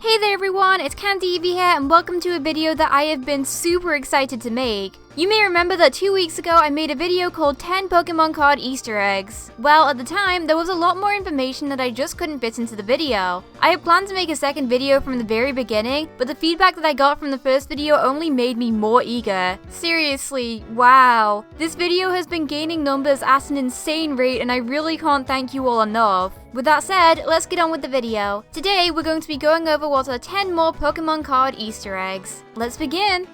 Hey there everyone, it's CandyEvie here and welcome to a video that I have been super excited to make. You may remember that 2 weeks ago I made a video called 10 Pokemon card Easter eggs. Well, at the time, there was a lot more information that I just couldn't fit into the video. I had planned to make a second video from the very beginning, but the feedback that I got from the first video only made me more eager. Seriously, wow. This video has been gaining numbers at an insane rate and I really can't thank you all enough. With that said, let's get on with the video. Today, we're going to be going over what are 10 more Pokemon card Easter eggs. Let's begin!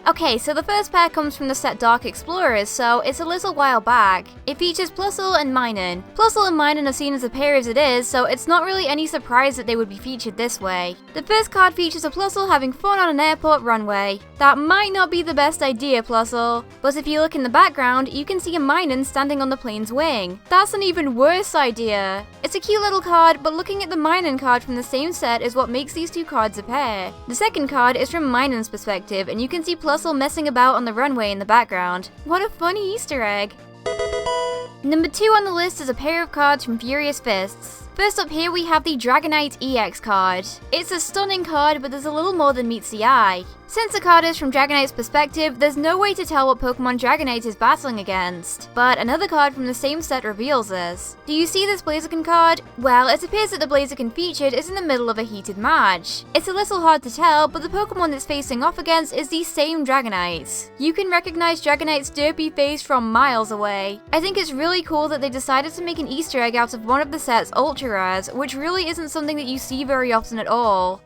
Okay, so the first pair comes from the set Dark Explorers, so it's a little while back. It features Plusle and Minun. Plusle and Minun are seen as a pair as it is, so it's not really any surprise that they would be featured this way. The first card features a Plusle having fun on an airport runway. That might not be the best idea, Plusle, but if you look in the background, you can see a Minun standing on the plane's wing. That's an even worse idea. It's a cute little card, but looking at the Minun card from the same set is what makes these two cards a pair. The second card is from Minun's perspective, and you can see Plusle messing about on the runway in the background. What a funny Easter egg! Number 2 on the list is a pair of cards from Furious Fists. First up here we have the Dragonite EX card. It's a stunning card, but there's a little more than meets the eye. Since the card is from Dragonite's perspective, there's no way to tell what Pokemon Dragonite is battling against. But another card from the same set reveals this. Do you see this Blaziken card? Well, it appears that the Blaziken featured is in the middle of a heated match. It's a little hard to tell, but the Pokemon it's facing off against is the same Dragonite. You can recognize Dragonite's derpy face from miles away. I think it's really cool that they decided to make an Easter egg out of one of the set's ultra rares, which really isn't something that you see very often at all.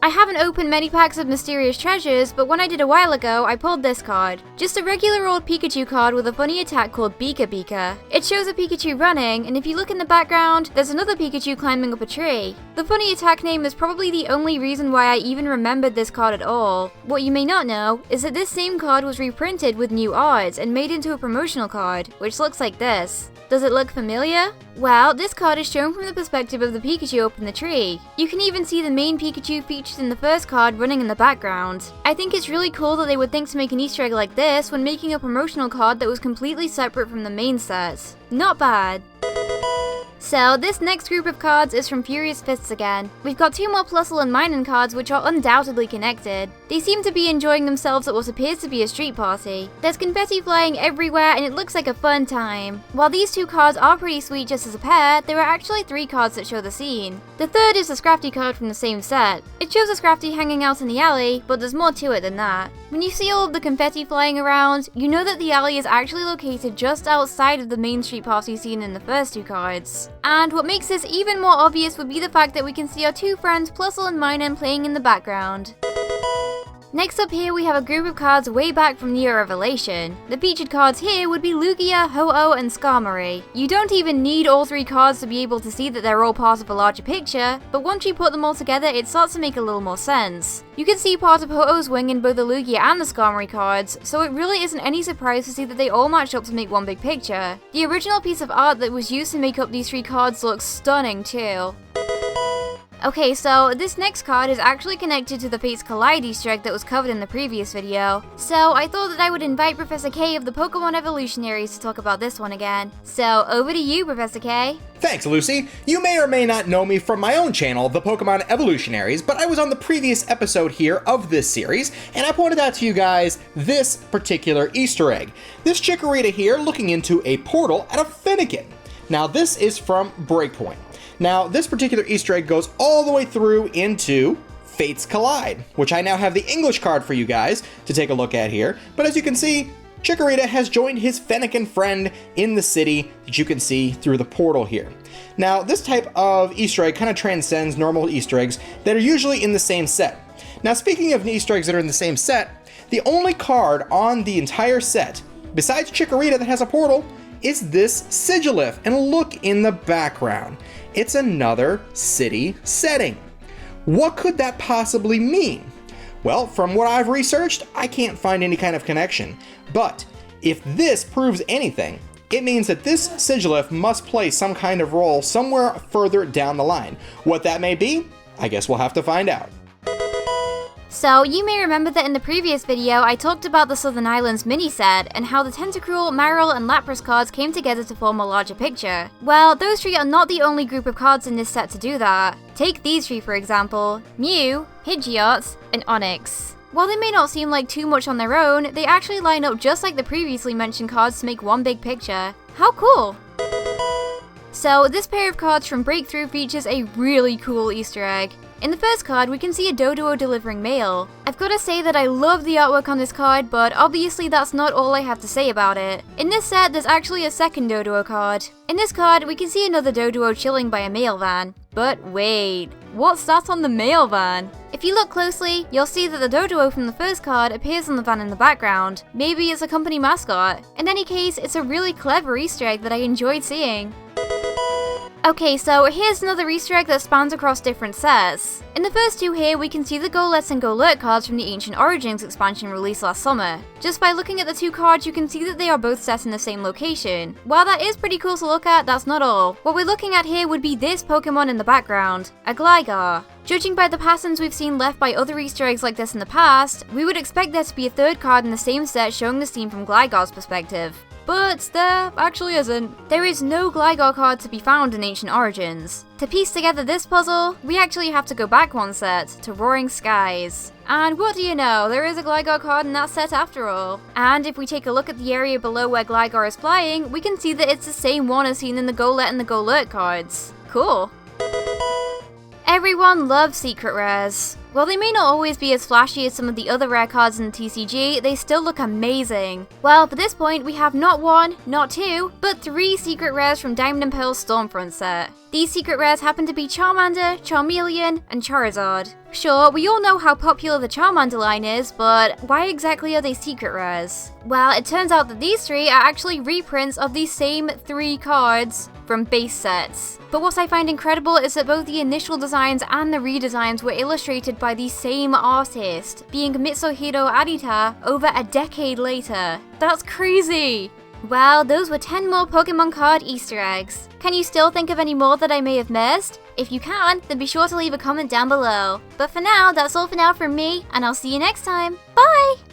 I haven't opened many packs of Mysterious Treasures, but when I did a while ago, I pulled this card. Just a regular old Pikachu card with a funny attack called Becca. It shows a Pikachu running, and if you look in the background, there's another Pikachu climbing up a tree. The funny attack name is probably the only reason why I even remembered this card at all. What you may not know is that this same card was reprinted with new art and made into a promotional card, which looks like this. Does it look familiar? Well, this card is shown from the perspective of the Pikachu up in the tree. You can even see the main Pikachu featured in the first card running in the background. I think it's really cool that they would think to make an Easter egg like this when making a promotional card that was completely separate from the main set. Not bad. So, this next group of cards is from Furious Fists again. We've got 2 more Plusle and Minun cards which are undoubtedly connected. They seem to be enjoying themselves at what appears to be a street party. There's confetti flying everywhere and it looks like a fun time. While these 2 cards are pretty sweet just as a pair, there are actually 3 cards that show the scene. The third is a Scrafty card from the same set. It shows a Scrafty hanging out in the alley, but there's more to it than that. When you see all of the confetti flying around, you know that the alley is actually located just outside of the main street party scene in the first 2 cards. And what makes this even more obvious would be the fact that we can see our 2 friends Plusle and Minun playing in the background. Next up here we have a group of cards way back from Year Revelation. The featured cards here would be Lugia, Ho-Oh, and Skarmory. You don't even need all 3 cards to be able to see that they're all part of a larger picture, but once you put them all together it starts to make a little more sense. You can see part of Ho-Oh's wing in both the Lugia and the Skarmory cards, so it really isn't any surprise to see that they all match up to make one big picture. The original piece of art that was used to make up these 3 cards looks stunning too. Okay, so this next card is actually connected to the Fates Collide Easter egg that was covered in the previous video. So I thought that I would invite Professor K of the Pokemon Evolutionaries to talk about this one again. So over to you, Professor K. Thanks, Lucy. You may or may not know me from my own channel, the Pokemon Evolutionaries, but I was on the previous episode here of this series, and I pointed out to you guys this particular Easter egg. This Chikorita here looking into a portal at a Fennekin. Now this is from Breakpoint. Now, this particular Easter egg goes all the way through into Fates Collide, which I now have the English card for you guys to take a look at here. But as you can see, Chikorita has joined his Fennekin friend in the city that you can see through the portal here. Now, this type of Easter egg kind of transcends normal Easter eggs that are usually in the same set. Now, speaking of Easter eggs that are in the same set, the only card on the entire set, besides Chikorita that has a portal, is this Sigilif, and look in the background. It's another city setting. What could that possibly mean? Well, from what I've researched, I can't find any kind of connection. But if this proves anything, it means that this Sigilif must play some kind of role somewhere further down the line. What that may be, I guess we'll have to find out. So, you may remember that in the previous video, I talked about the Southern Islands mini set and how the Tentacruel, Marill, and Lapras cards came together to form a larger picture. Well, those three are not the only group of cards in this set to do that. Take these three for example: Mew, Pidgeot, and Onix. While they may not seem like too much on their own, they actually line up just like the previously mentioned cards to make one big picture. How cool! So, this pair of cards from Breakthrough features a really cool Easter egg. In the first card, we can see a Doduo delivering mail. I've gotta say that I love the artwork on this card, but obviously that's not all I have to say about it. In this set, there's actually a second Doduo card. In this card, we can see another Doduo chilling by a mail van. But wait, what's that on the mail van? If you look closely, you'll see that the Doduo from the first card appears on the van in the background. Maybe it's a company mascot. In any case, it's a really clever Easter egg that I enjoyed seeing. Okay, so here's another Easter egg that spans across different sets. In the first two here, we can see the Golett and Golurt cards from the Ancient Origins expansion released last summer. Just by looking at the two cards, you can see that they are both set in the same location. While that is pretty cool to look at, that's not all. What we're looking at here would be this Pokemon in the background, a Gligar. Judging by the patterns we've seen left by other Easter eggs like this in the past, we would expect there to be a third card in the same set showing the scene from Gligar's perspective. But there actually isn't. There is no Gligar card to be found in Ancient Origins. To piece together this puzzle, we actually have to go back one set, to Roaring Skies. And what do you know, there is a Gligar card in that set after all. And if we take a look at the area below where Gligar is flying, we can see that it's the same one as seen in the Golett and the Golurt cards. Cool. Everyone loves secret rares. While they may not always be as flashy as some of the other rare cards in the TCG, they still look amazing. Well, for this point, we have not one, not two, but three secret rares from Diamond and Pearl's Stormfront set. These secret rares happen to be Charmander, Charmeleon, and Charizard. Sure, we all know how popular the Charmander line is, but why exactly are they secret rares? Well, it turns out that these three are actually reprints of these same three cards from base sets. But what I find incredible is that both the initial designs and the redesigns were illustrated by the same artist, being Mitsuhiro Arita over a decade later. That's crazy! Well, those were 10 more Pokemon card Easter eggs. Can you still think of any more that I may have missed? If you can, then be sure to leave a comment down below. But for now, that's all for now from me, and I'll see you next time. Bye!